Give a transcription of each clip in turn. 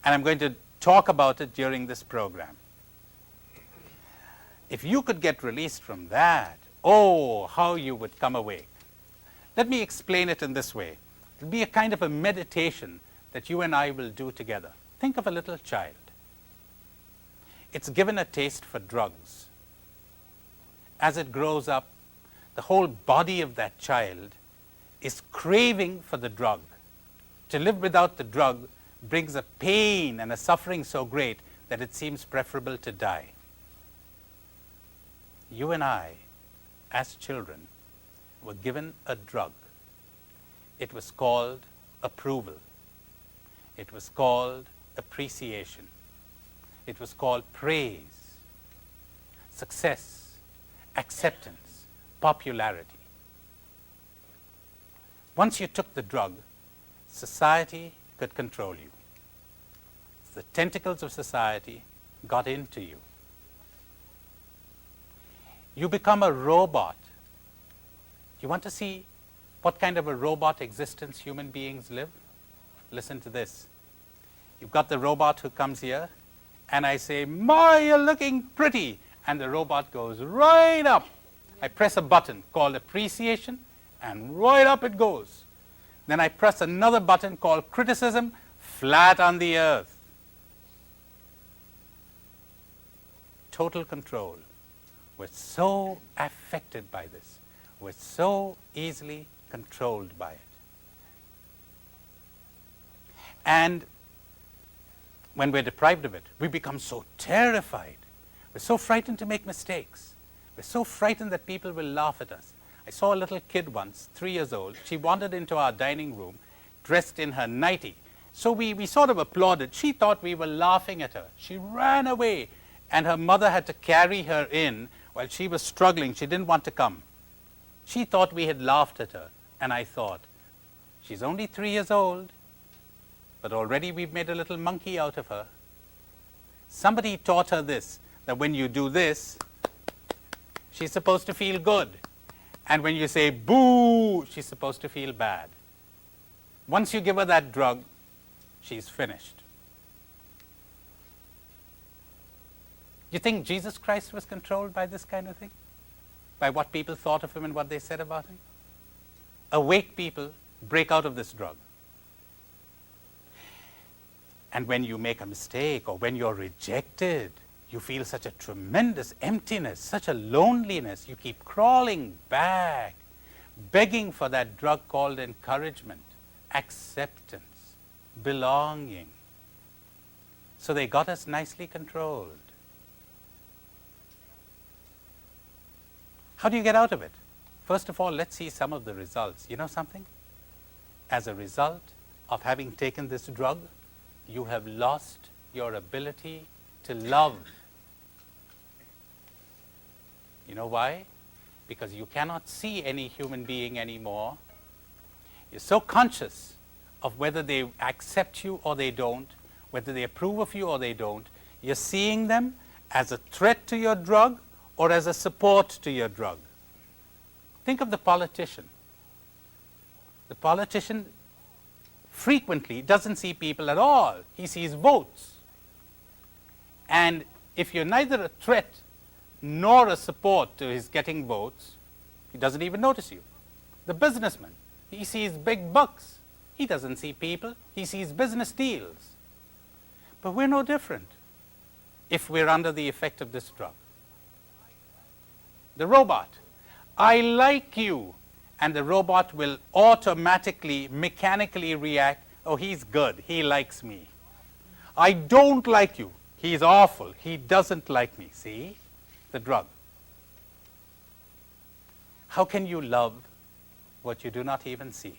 And I'm going to talk about it during this program. If you could get released from that, oh, how you would come away. Let me explain it in this way. It will be a kind of a meditation that you and I will do together. Think of a little child. It's given a taste for drugs. As it grows up, the whole body of that child is craving for the drug. To live without the drug brings a pain and a suffering so great that it seems preferable to die. You and I, as children, were given a drug. It was called approval. It was called appreciation. It was called praise, success, acceptance, popularity. Once you took the drug, society could control you. The tentacles of society got into you. You become a robot. You want to see what kind of a robot existence human beings live? Listen to this. You've got the robot who comes here, and I say, "Ma, you're looking pretty," and the robot goes right up. I press a button called appreciation, and right up it goes. Then I press another button called criticism, flat on the earth. Total control. We're so affected by this. We're so easily controlled by it. And when we're deprived of it, we become so terrified. We're so frightened to make mistakes. We're so frightened that people will laugh at us. I saw a little kid once, 3 years old. She wandered into our dining room dressed in her nightie. So we sort of applauded. She thought we were laughing at her. She ran away, and her mother had to carry her in while she was struggling. She didn't want to come. She thought we had laughed at her, and I thought, she's only 3 years old, but already we've made a little monkey out of her. Somebody taught her this, that when you do this, she's supposed to feel good. And when you say boo, she's supposed to feel bad. Once you give her that drug, she's finished. You think Jesus Christ was controlled by this kind of thing? By what people thought of him and what they said about him? Awake people break out of this drug. And when you make a mistake or when you're rejected, you feel such a tremendous emptiness, such a loneliness. You keep crawling back, begging for that drug called encouragement, acceptance, belonging. So they got us nicely controlled. How do you get out of it? First of all, let's see some of the results. You know something? As a result of having taken this drug, you have lost your ability to love. You know why? Because you cannot see any human being anymore. You're so conscious of whether they accept you or they don't, whether they approve of you or they don't. You're seeing them as a threat to your drug or as a support to your drug. Think of the politician. The politician frequently doesn't see people at all. He sees votes. And if you're neither a threat nor a support to his getting votes, he doesn't even notice you. The businessman, he sees big bucks. He doesn't see people. He sees business deals. But we're no different if we're under the effect of this drug. The robot, I like you, and the robot will automatically, mechanically react, oh, he's good, he likes me. I don't like you, he's awful, he doesn't like me. See? The drug. How can you love what you do not even see? You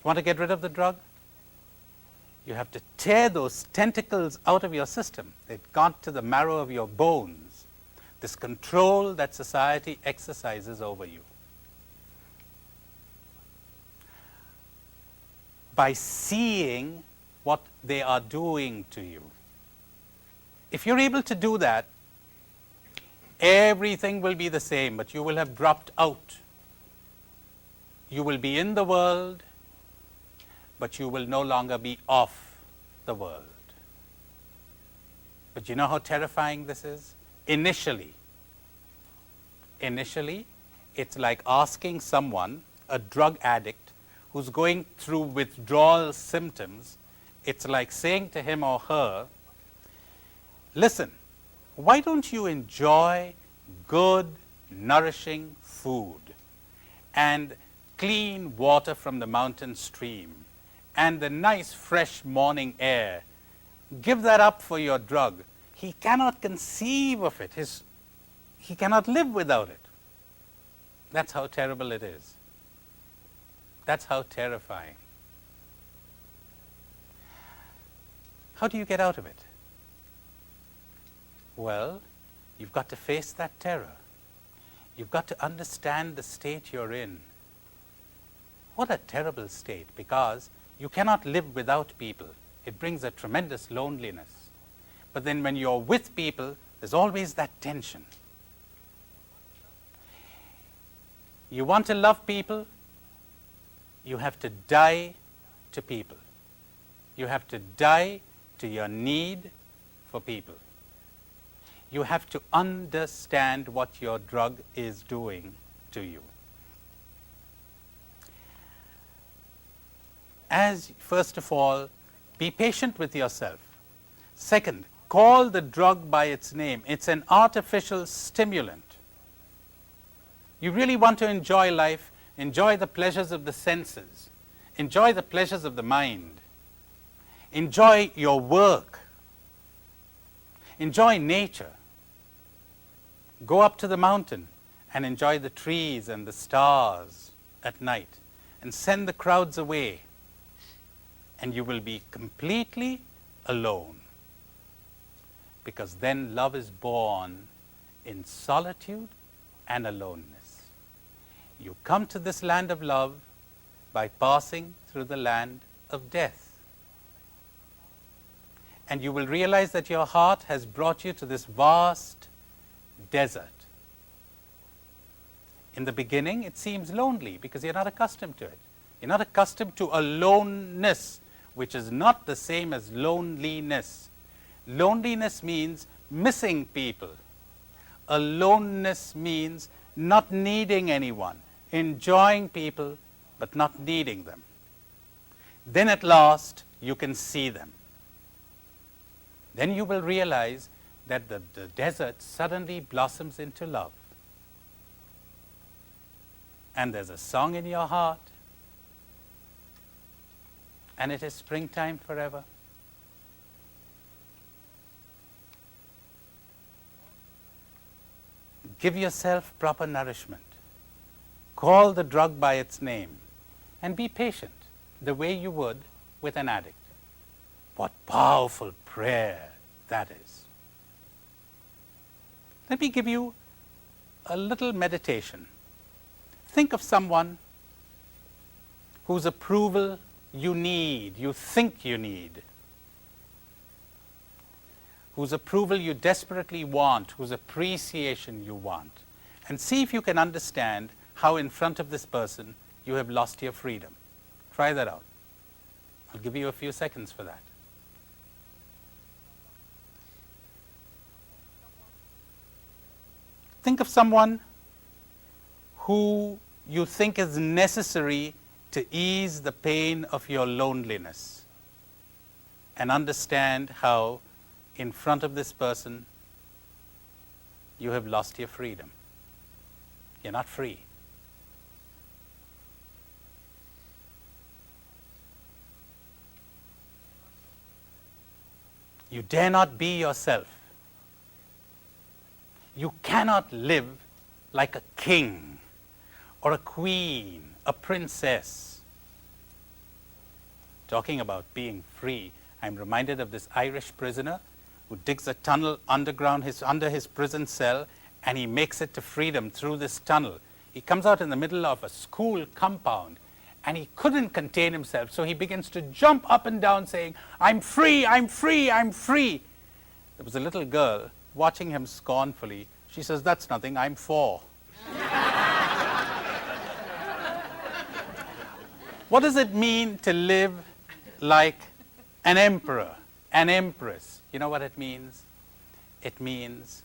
want to get rid of the drug? You have to tear those tentacles out of your system. They've gone to the marrow of your bones. This control that society exercises over you. By seeing what they are doing to you. If you're able to do that, everything will be the same, but you will have dropped out. You will be in the world, but you will no longer be of the world. But you know how terrifying this is? Initially, it's like asking someone, a drug addict, who's going through withdrawal symptoms, it's like saying to him or her, listen, why don't you enjoy good, nourishing food and clean water from the mountain stream and the nice fresh morning air? Give that up for your drug. He cannot conceive of it. He cannot live without it. That's how terrible it is. That's how terrifying. How do you get out of it? Well, you've got to face that terror. You've got to understand the state you're in. What a terrible state, because you cannot live without people. It brings a tremendous loneliness. But then when you're with people, there's always that tension. You want to love people, you have to die to people. You have to die to your need for people. You have to understand what your drug is doing to you. First of all, be patient with yourself. Second, call the drug by its name. It's an artificial stimulant. You really want to enjoy life, enjoy the pleasures of the senses, enjoy the pleasures of the mind, enjoy your work, enjoy nature. Go up to the mountain and enjoy the trees and the stars at night and send the crowds away, and you will be completely alone, because then love is born in solitude and aloneness. You come to this land of love by passing through the land of death. And you will realize that your heart has brought you to this vast desert. In the beginning, it seems lonely because you're not accustomed to it. You're not accustomed to aloneness, which is not the same as loneliness. Loneliness means missing people. Aloneness means not needing anyone, enjoying people, but not needing them. Then at last, you can see them. Then you will realize that the desert suddenly blossoms into love. And there's a song in your heart, and it is springtime forever. Give yourself proper nourishment. Call the drug by its name, and be patient the way you would with an addict. What powerful prayer that is. Let me give you a little meditation. Think of someone whose approval you need, you think you need, whose approval you desperately want, whose appreciation you want, and see if you can understand how in front of this person you have lost your freedom. Try that out. I'll give you a few seconds for that. Think of someone who you think is necessary to ease the pain of your loneliness, and understand how in front of this person you have lost your freedom. You're not free. You dare not be yourself. You cannot live like a king or a queen, a princess. Talking about being free, I'm reminded of this Irish prisoner who digs a tunnel underground under his prison cell, and he makes it to freedom through this tunnel. He comes out in the middle of a school compound, and he couldn't contain himself, so he begins to jump up and down saying, "I'm free, I'm free, I'm free." There was a little girl watching him scornfully. She says, "That's nothing, I'm 4." What does it mean to live like an emperor, an empress. You know what it means? It means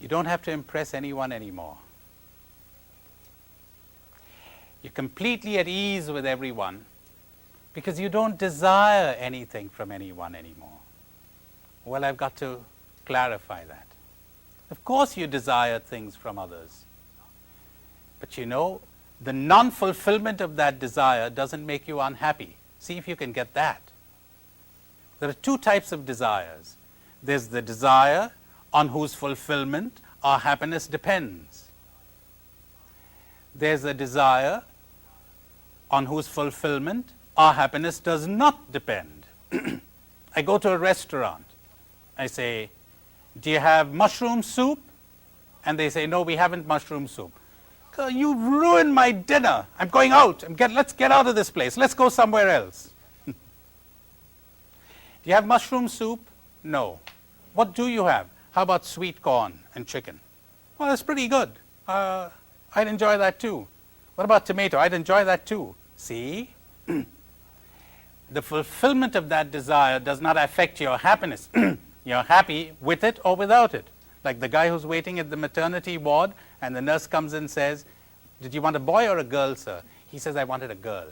you don't have to impress anyone anymore. You're completely at ease with everyone because you don't desire anything from anyone anymore. Well, I've got to clarify that. Of course you desire things from others. But you know, the non-fulfillment of that desire doesn't make you unhappy. See if you can get that. There are two types of desires. There's the desire on whose fulfillment our happiness depends. There's a desire on whose fulfillment our happiness does not depend. I go to a restaurant. I say, do you have mushroom soup? And they say, no, we haven't mushroom soup. You ruined my dinner. I'm going out. Let's get out of this place. Let's go somewhere else. Do you have mushroom soup? No. What do you have? How about sweet corn and chicken? Well, that's pretty good. I'd enjoy that too. What about tomato? I'd enjoy that too. See? The fulfillment of that desire does not affect your happiness. You're happy with it or without it. Like the guy who's waiting at the maternity ward and the nurse comes in and says, did you want a boy or a girl, sir? He says, I wanted a girl.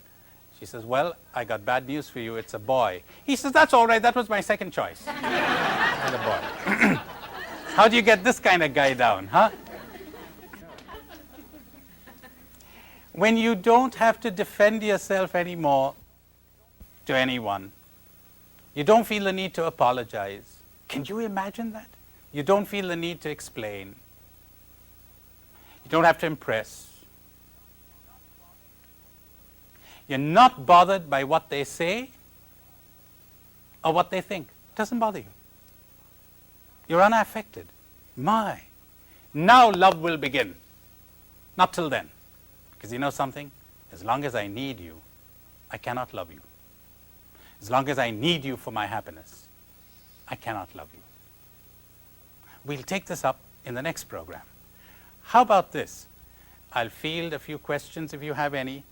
She says, well, I got bad news for you. It's a boy. He says, that's all right. That was my second choice. And a boy. How do you get this kind of guy down, huh? When you don't have to defend yourself anymore to anyone, you don't feel the need to apologize. Can you imagine that? You don't feel the need to explain. You don't have to impress. You're not bothered by what they say or what they think. It doesn't bother you. You're unaffected. My. Now love will begin. Not till then. Because you know something? As long as I need you, I cannot love you. As long as I need you for my happiness, I cannot love you. We'll take this up in the next program. How about this? I'll field a few questions if you have any.